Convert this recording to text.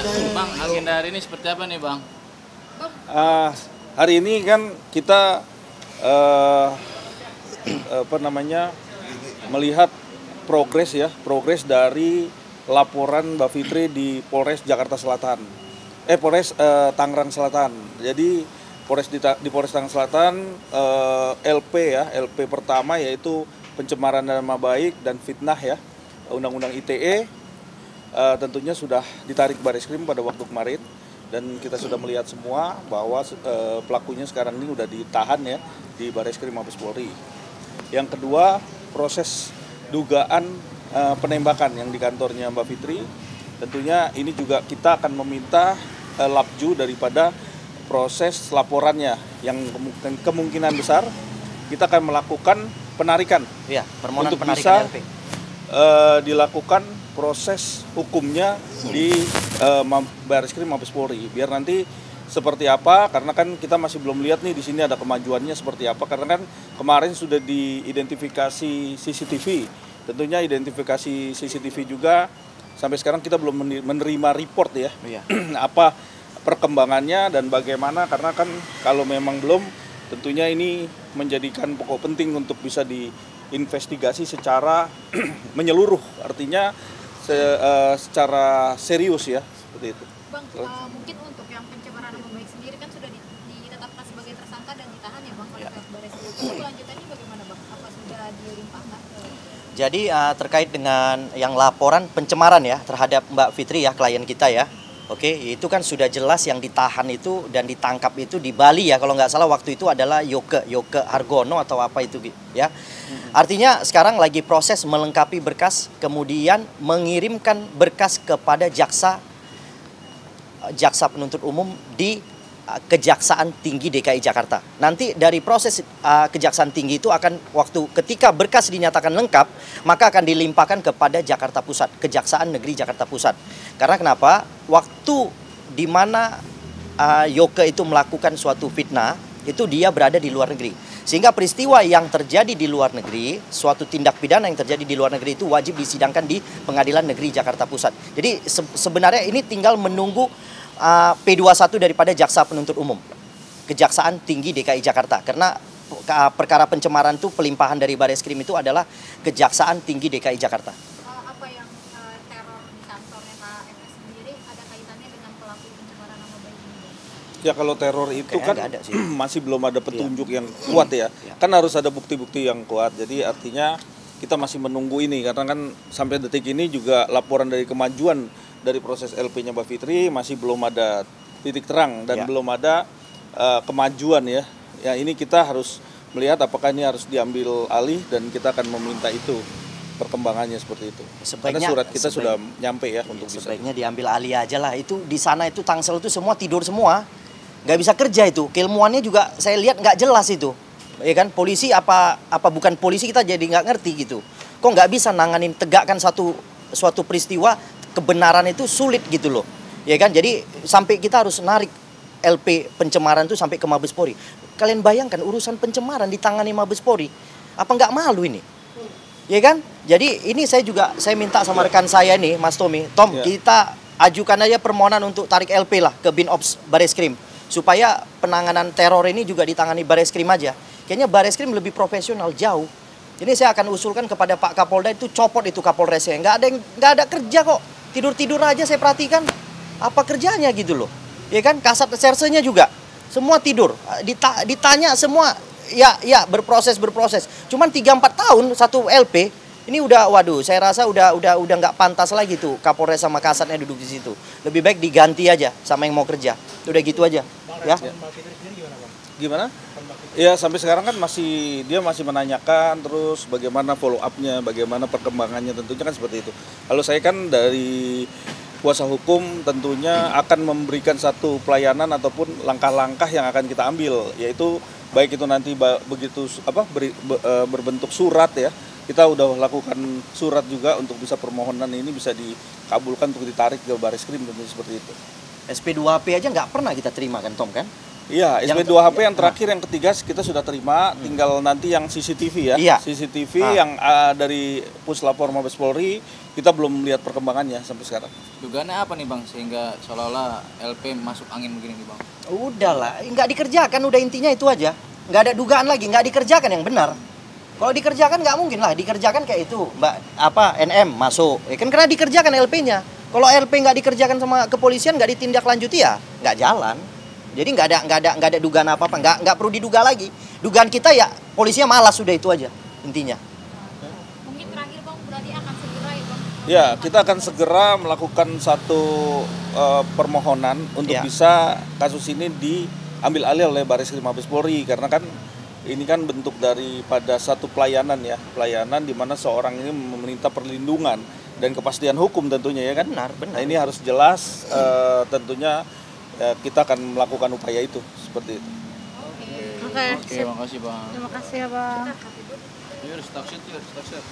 nanya, Bang, agenda hari ini seperti apa nih, Bang? Hari ini kan kita melihat progres dari laporan Mbak Fitri di Polres Jakarta Selatan, Polres Tangerang Selatan. Jadi di Polres Tangerang Selatan LP pertama yaitu pencemaran nama baik dan fitnah ya, Undang-Undang ITE tentunya sudah ditarik Bareskrim pada waktu kemarin. Dan kita sudah melihat semua bahwa pelakunya sekarang ini sudah ditahan ya di Bareskrim Mabes Polri. Yang kedua, proses dugaan penembakan yang di kantornya Mbak Fitri. Tentunya ini juga kita akan meminta labju daripada proses laporannya yang kemungkinan besar kita akan melakukan penarikan. Iya, permohonan untuk penarikan bisa LP. Dilakukan proses hukumnya di Bareskrim Mabes Polri, biar nanti seperti apa, karena kan kita masih belum lihat nih di sini ada kemajuannya seperti apa, karena kan kemarin sudah diidentifikasi CCTV. Tentunya identifikasi CCTV juga sampai sekarang kita belum menerima report ya. Iya. Apa perkembangannya dan bagaimana, karena kan kalau memang belum, tentunya ini menjadikan pokok penting untuk bisa diinvestigasi secara menyeluruh, artinya secara serius ya, seperti itu. Bang, mungkin untuk yang pencemaran nama baik sendiri kan sudah ditetapkan sebagai tersangka dan ditahan ya Bang oleh pihak Bareskrim. Kelanjutannya bagaimana Bang? Apa sudah dilimpahkan ke... Jadi terkait dengan yang laporan pencemaran ya terhadap Mbak Fitri ya, klien kita ya. Oke, itu kan sudah jelas yang ditahan itu dan ditangkap itu di Bali ya, kalau nggak salah waktu itu adalah Yoke Hargono atau apa itu ya. Artinya sekarang lagi proses melengkapi berkas, kemudian mengirimkan berkas kepada jaksa penuntut umum di Kejaksaan Tinggi DKI Jakarta. Nanti dari proses Kejaksaan Tinggi itu akan ketika berkas dinyatakan lengkap, maka akan dilimpahkan kepada Jakarta Pusat, Kejaksaan Negeri Jakarta Pusat. Karena kenapa? Waktu di mana Yoke itu melakukan suatu fitnah, itu dia berada di luar negeri. Sehingga peristiwa yang terjadi di luar negeri, suatu tindak pidana yang terjadi di luar negeri itu wajib disidangkan di Pengadilan Negeri Jakarta Pusat. Jadi sebenarnya ini tinggal menunggu P21 daripada Jaksa Penuntut Umum, Kejaksaan Tinggi DKI Jakarta. Karena perkara pencemaran itu pelimpahan dari Bareskrim itu adalah Kejaksaan Tinggi DKI Jakarta. Apa yang teror di kantornya Pak FS sendiri ada kaitannya dengan pelaku pencemaran nama baik ini? Ya kalau teror itu Kayaknya kan nggak ada sih. masih belum ada petunjuk yang kuat ya. Kan harus ada bukti-bukti yang kuat. Jadi artinya kita masih menunggu ini, karena kan sampai detik ini juga laporan dari kemajuan dari proses LP-nya Mbak Fitri masih belum ada titik terang dan belum ada kemajuan ya. Ya ini kita harus melihat apakah ini harus diambil alih dan kita akan meminta itu perkembangannya seperti itu. Karena surat kita sudah nyampe ya untuk bisa. Sebaiknya diambil alih aja lah. Itu di sana itu Tangsel itu semua tidur semua, nggak bisa kerja itu. Keilmuannya juga saya lihat nggak jelas itu. Ya kan, polisi apa bukan polisi, kita jadi nggak ngerti gitu. Kok nggak bisa nanganin tegakkan suatu peristiwa, kebenaran itu sulit gitu loh. Ya kan, jadi sampai kita harus narik LP pencemaran itu sampai ke Mabes Polri. Kalian bayangkan urusan pencemaran ditangani Mabes Polri, apa nggak malu ini? Ya kan? Jadi ini saya minta sama rekan saya nih, Mas Tommy, kita ajukan aja permohonan untuk tarik LP lah ke Binops Bareskrim, supaya penanganan teror ini juga ditangani Bareskrim aja. Kayaknya Bareskrim lebih profesional jauh. Ini saya akan usulkan kepada Pak Kapolda itu copot itu Kapolresnya. Nggak ada kerja kok. Tidur aja saya perhatikan. Apa kerjanya gitu loh. Ya kan, Kasat Sersenya juga. Semua tidur. Ditanya semua ya berproses. Cuman 3-4 tahun satu LP. Ini udah, waduh, saya rasa udah nggak pantas lagi tuh Kapolres sama Kasatnya duduk di situ. Lebih baik diganti aja sama yang mau kerja. Udah gitu aja. Ya. Gimana? Ya sampai sekarang kan dia masih menanyakan terus bagaimana follow up-nya, bagaimana perkembangannya, tentunya kan seperti itu. Kalau saya kan dari kuasa hukum tentunya akan memberikan satu pelayanan ataupun langkah-langkah yang akan kita ambil, yaitu baik itu nanti berbentuk surat ya. Kita udah lakukan surat juga untuk bisa permohonan ini bisa dikabulkan untuk ditarik ke Bareskrim, tentu seperti itu. SP2P aja nggak pernah kita terima kan, Tom kan? Iya, SP2HP yang terakhir, yang ketiga kita sudah terima, tinggal nanti yang CCTV ya. Iya. CCTV yang dari Puslapor Mabes Polri, kita belum melihat perkembangannya sampai sekarang. Dugaannya apa nih bang sehingga seolah-olah LP masuk angin begini nih bang? Udahlah, nggak dikerjakan, udah intinya itu aja. Nggak ada dugaan lagi, nggak dikerjakan yang benar. Kalau dikerjakan nggak mungkin lah, dikerjakan kayak itu, NM masuk, ya kan karena dikerjakan LP-nya. Kalau LP nggak dikerjakan sama kepolisian, nggak ditindaklanjuti ya nggak jalan. Jadi nggak ada dugaan apa-apa, nggak perlu diduga lagi. Dugaan kita ya polisinya malas, sudah itu aja intinya. Mungkin terakhir bang, berarti akan segera ya bang? Ya, kita akan segera melakukan satu permohonan untuk Ya. bisa kasus ini diambil alih oleh Bareskrim Mabes Polri, karena kan ini kan bentuk daripada satu pelayanan ya, pelayanan di mana seorang ini meminta perlindungan dan kepastian hukum tentunya ya kan. Benar. Nah ini harus jelas, tentunya kita akan melakukan upaya itu seperti itu. Oke. Oke, Oke, makasih bang. terima kasih ya bang. Yuk, stop shoot.